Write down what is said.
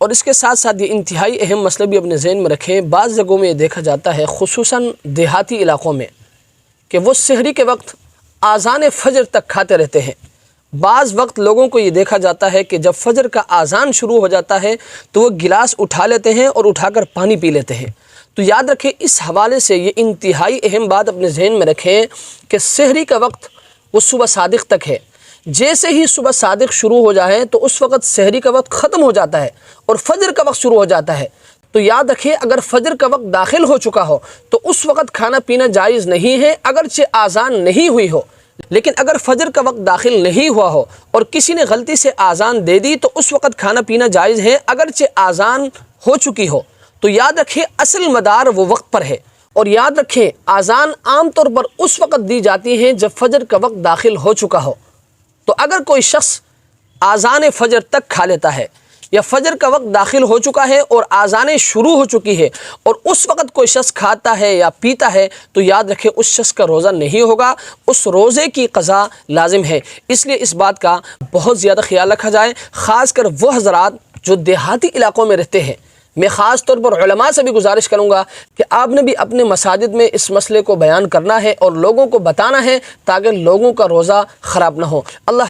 اور اس کے ساتھ ساتھ یہ انتہائی اہم مسئلہ بھی اپنے ذہن میں رکھیں، بعض جگہوں میں یہ دیکھا جاتا ہے خصوصاً دیہاتی علاقوں میں کہ وہ سحری کے وقت آذان فجر تک کھاتے رہتے ہیں۔ بعض وقت لوگوں کو یہ دیکھا جاتا ہے کہ جب فجر کا آذان شروع ہو جاتا ہے تو وہ گلاس اٹھا لیتے ہیں اور اٹھا کر پانی پی لیتے ہیں۔ تو یاد رکھیں، اس حوالے سے یہ انتہائی اہم بات اپنے ذہن میں رکھیں کہ سحری کا وقت وہ صبح صادق تک ہے۔ جیسے ہی صبح صادق شروع ہو جائے تو اس وقت سحری کا وقت ختم ہو جاتا ہے اور فجر کا وقت شروع ہو جاتا ہے۔ تو یاد رکھیں، اگر فجر کا وقت داخل ہو چکا ہو تو اس وقت کھانا پینا جائز نہیں ہے، اگرچہ آذان نہیں ہوئی ہو۔ لیکن اگر فجر کا وقت داخل نہیں ہوا ہو اور کسی نے غلطی سے آذان دے دی تو اس وقت کھانا پینا جائز ہے، اگرچہ آذان ہو چکی ہو۔ تو یاد رکھیں، اصل مدار وہ وقت پر ہے، اور یاد رکھیں آذان عام طور پر اس وقت دی جاتی ہے جب فجر کا وقت داخل ہو چکا ہو۔ تو اگر کوئی شخص آذان فجر تک کھا لیتا ہے یا فجر کا وقت داخل ہو چکا ہے اور آذانیں شروع ہو چکی ہے اور اس وقت کوئی شخص کھاتا ہے یا پیتا ہے تو یاد رکھیں اس شخص کا روزہ نہیں ہوگا، اس روزے کی قضا لازم ہے۔ اس لیے اس بات کا بہت زیادہ خیال رکھا جائے، خاص کر وہ حضرات جو دیہاتی علاقوں میں رہتے ہیں۔ میں خاص طور پر علماء سے بھی گزارش کروں گا کہ آپ نے بھی اپنے مساجد میں اس مسئلے کو بیان کرنا ہے اور لوگوں کو بتانا ہے تاکہ لوگوں کا روزہ خراب نہ ہو۔ اللہ